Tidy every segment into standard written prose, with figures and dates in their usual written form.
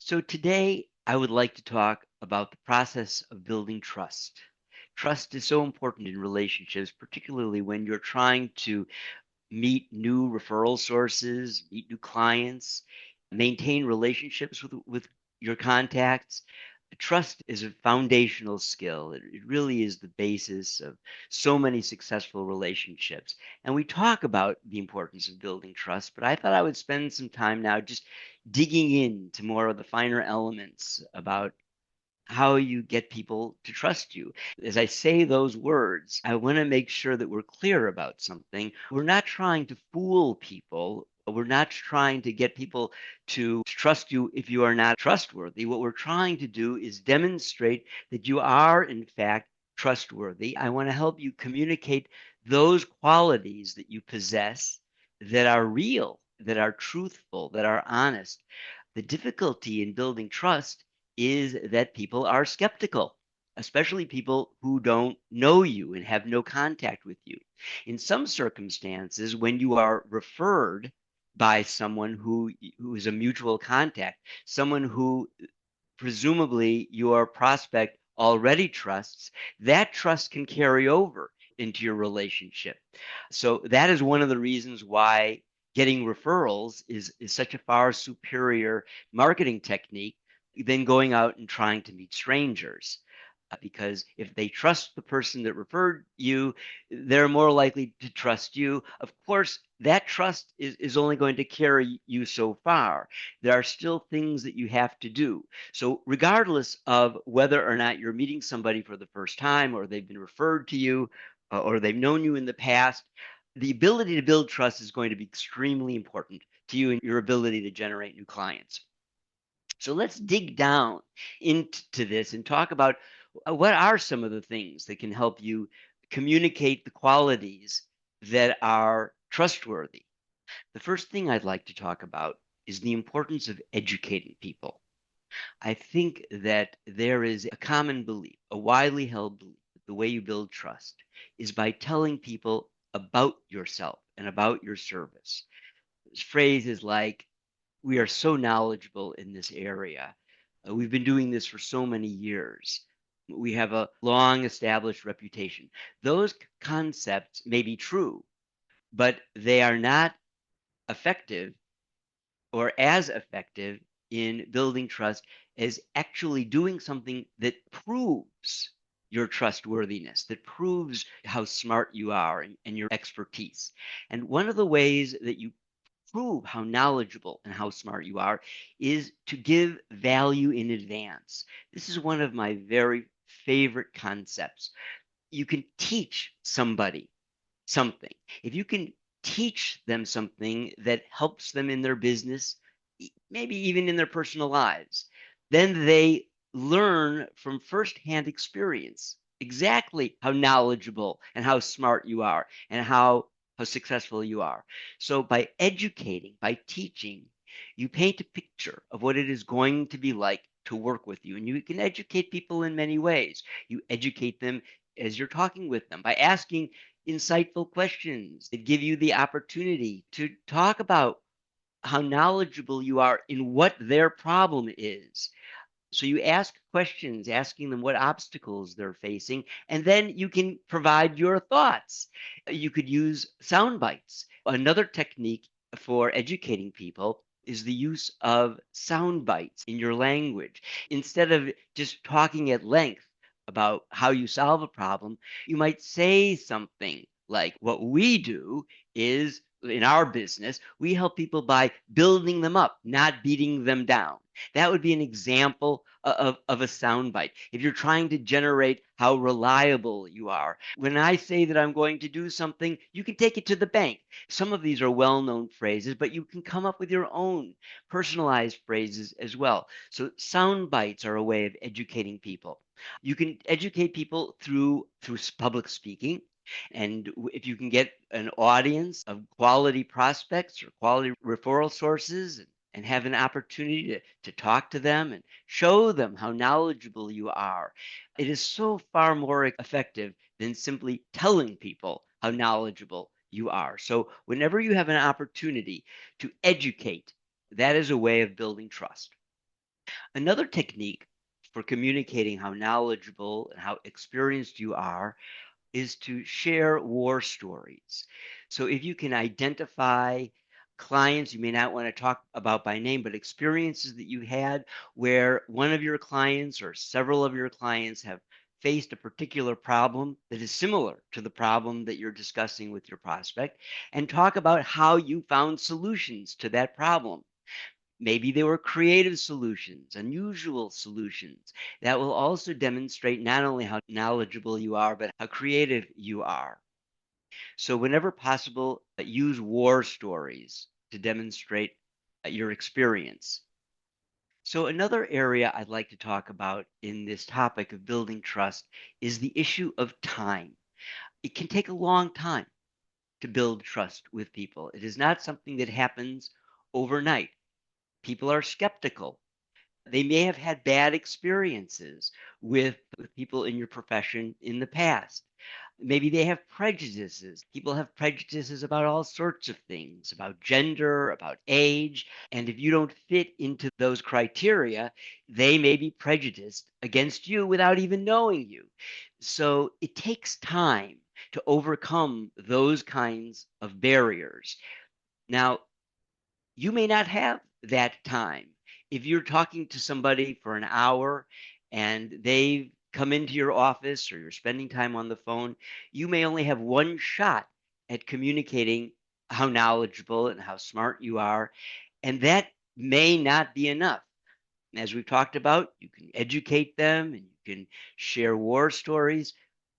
So today I would like to talk about the process of building trust. Trust is so important in relationships, particularly when you're trying to meet new referral sources, meet new clients, maintain relationships with your contacts. Trust is a foundational skill. It really is the basis of so many successful relationships. And we talk about the importance of building trust, but I thought I would spend some time now just digging into more of the finer elements about how you get people to trust you. As I say those words, I want to make sure that we're clear about something. We're not trying to fool people. We're not trying to get people to trust you if you are not trustworthy. What we're trying to do is demonstrate that you are, in fact, trustworthy. I want to help you communicate those qualities that you possess that are real, that are truthful, that are honest. The difficulty in building trust is that people are skeptical, especially people who don't know you and have no contact with you. In some circumstances, when you are referred by someone who is a mutual contact, someone who presumably your prospect already trusts, that trust can carry over into your relationship. So that is one of the reasons why getting referrals is such a far superior marketing technique than going out and trying to meet strangers. Because if they trust the person that referred you, they're more likely to trust you. Of course, that trust is only going to carry you so far. There are still things that you have to do. So, regardless of whether or not you're meeting somebody for the first time, or they've been referred to you, or they've known you in the past, the ability to build trust is going to be extremely important to you and your ability to generate new clients. So let's dig down into this and talk about what are some of the things that can help you communicate the qualities that are trustworthy. The first thing I'd like to talk about is the importance of educating people. I think that there is a common belief, a widely held belief, that the way you build trust is by telling people about yourself and about your service. Phrases like, we are so knowledgeable in this area. We've been doing this for so many years. We have a long established reputation. Those concepts may be true, but they are not effective or as effective in building trust as actually doing something that proves your trustworthiness, that proves how smart you are and your expertise. And one of the ways that you prove how knowledgeable and how smart you are is to give value in advance. This is one of my very favorite concepts. You can teach somebody something. If you can teach them something that helps them in their business, maybe even in their personal lives, then they learn from firsthand experience exactly how knowledgeable and how smart you are and how successful you are. So by educating, by teaching, you paint a picture of what it is going to be like to work with you. And you can educate people in many ways. You educate them as you're talking with them by asking insightful questions that give you the opportunity to talk about how knowledgeable you are in what their problem is. So you ask questions, asking them what obstacles they're facing, and then you can provide your thoughts. You could use sound bites. Another technique for educating people is the use of sound bites in your language. Instead of just talking at length about how you solve a problem, you might say something like, what we do is in our business, we help people by building them up, not beating them down. That would be an example of a soundbite. If you're trying to generate how reliable you are, when I say that I'm going to do something, you can take it to the bank. Some of these are well known phrases, but you can come up with your own personalized phrases as well. So, sound bites are a way of educating people. You can educate people through public speaking. And if you can get an audience of quality prospects or quality referral sources and have an opportunity to talk to them and show them how knowledgeable you are, it is so far more effective than simply telling people how knowledgeable you are. So, whenever you have an opportunity to educate, that is a way of building trust. Another technique for communicating how knowledgeable and how experienced you are is to share war stories. So if you can identify clients you may not want to talk about by name, but experiences that you had where one of your clients or several of your clients have faced a particular problem that is similar to the problem that you're discussing with your prospect, and talk about how you found solutions to that problem. Maybe they were creative solutions, unusual solutions that will also demonstrate not only how knowledgeable you are, but how creative you are. So, whenever possible, use war stories to demonstrate your experience. So, another area I'd like to talk about in this topic of building trust is the issue of time. It can take a long time to build trust with people. It is not something that happens overnight. People are skeptical. They may have had bad experiences with people in your profession in the past. Maybe they have prejudices. People have prejudices about all sorts of things, about gender, about age. And if you don't fit into those criteria, they may be prejudiced against you without even knowing you. So it takes time to overcome those kinds of barriers. Now, you may not have that time. If you're talking to somebody for an hour and they've come into your office or you're spending time on the phone, you may only have one shot at communicating how knowledgeable and how smart you are. And that may not be enough. As we've talked about, you can educate them and you can share war stories.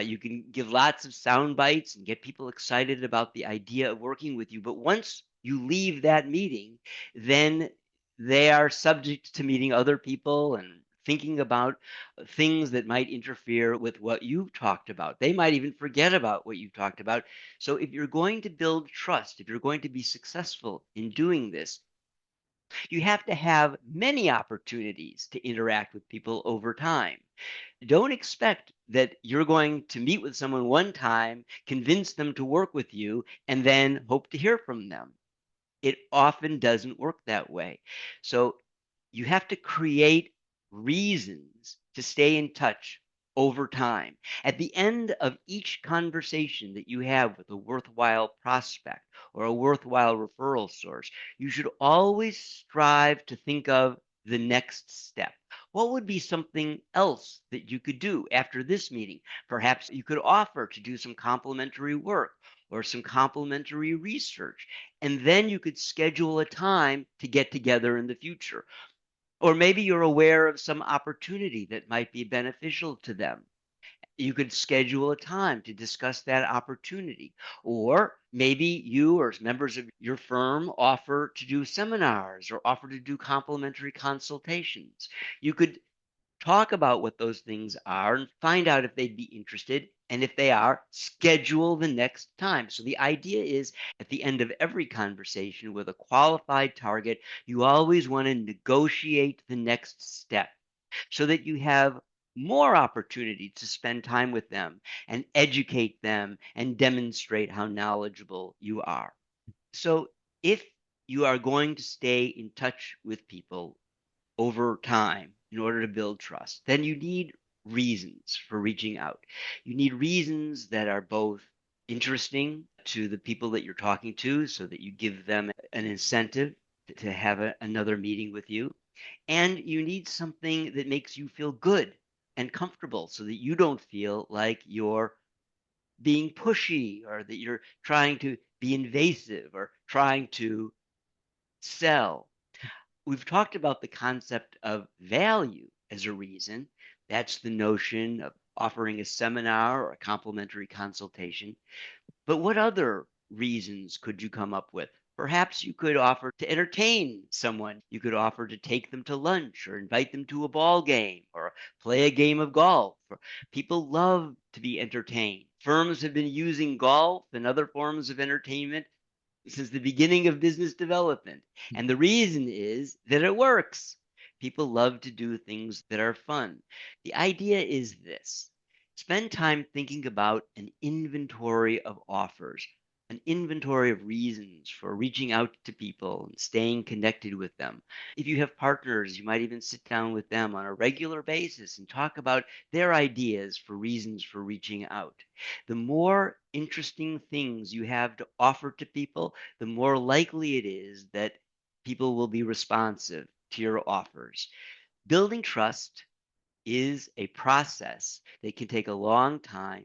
You can give lots of sound bites and get people excited about the idea of working with you. But once you leave that meeting, then they are subject to meeting other people and thinking about things that might interfere with what you've talked about. They might even forget about what you've talked about. So, if you're going to build trust, if you're going to be successful in doing this, you have to have many opportunities to interact with people over time. Don't expect that you're going to meet with someone one time, convince them to work with you, and then hope to hear from them. It often doesn't work that way. So you have to create reasons to stay in touch over time. At the end of each conversation that you have with a worthwhile prospect or a worthwhile referral source, you should always strive to think of the next step. What would be something else that you could do after this meeting? Perhaps you could offer to do some complimentary work or some complimentary research, and then you could schedule a time to get together in the future. Or maybe you're aware of some opportunity that might be beneficial to them. You could schedule a time to discuss that opportunity. Or maybe you or members of your firm offer to do seminars or offer to do complimentary consultations. You could talk about what those things are and find out if they'd be interested. And if they are, schedule the next time. So the idea is at the end of every conversation with a qualified target, you always want to negotiate the next step so that you have more opportunity to spend time with them and educate them and demonstrate how knowledgeable you are. So if you are going to stay in touch with people over time in order to build trust, then you need reasons for reaching out. You need reasons that are both interesting to the people that you're talking to so that you give them an incentive to have another meeting with you. And you need something that makes you feel good and comfortable so that you don't feel like you're being pushy or that you're trying to be invasive or trying to sell. We've talked about the concept of value as a reason. That's the notion of offering a seminar or a complimentary consultation. But what other reasons could you come up with? Perhaps you could offer to entertain someone. You could offer to take them to lunch or invite them to a ball game or play a game of golf. People love to be entertained. Firms have been using golf and other forms of entertainment since the beginning of business development. And the reason is that it works. People love to do things that are fun. The idea is this: spend time thinking about an inventory of offers. an inventory of reasons for reaching out to people and staying connected with them. If you have partners, you might even sit down with them on a regular basis and talk about their ideas for reasons for reaching out. The more interesting things you have to offer to people, the more likely it is that people will be responsive to your offers. Building trust is a process that can take a long time.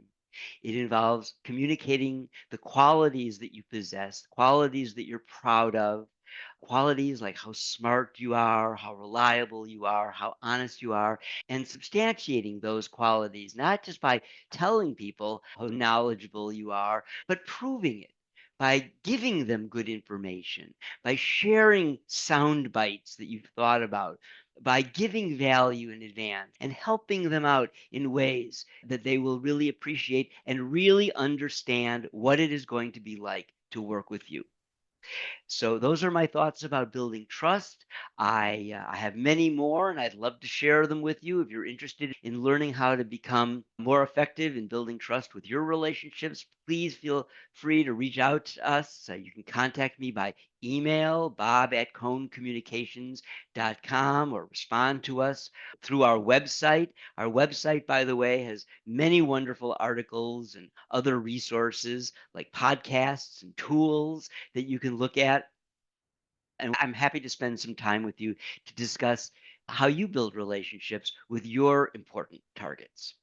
It involves communicating the qualities that you possess, qualities that you're proud of, qualities like how smart you are, how reliable you are, how honest you are, and substantiating those qualities, not just by telling people how knowledgeable you are, but proving it by giving them good information, by sharing sound bites that you've thought about, by giving value in advance and helping them out in ways that they will really appreciate and really understand what it is going to be like to work with you. So those are my thoughts about building trust. I have many more, and I'd love to share them with you. If you're interested in learning how to become more effective in building trust with your relationships, please feel free to reach out to us. You can contact me by email, bob@kohncommunications.com, or respond to us through our website. Our website, by the way, has many wonderful articles and other resources like podcasts and tools that you can look at. And I'm happy to spend some time with you to discuss how you build relationships with your important targets.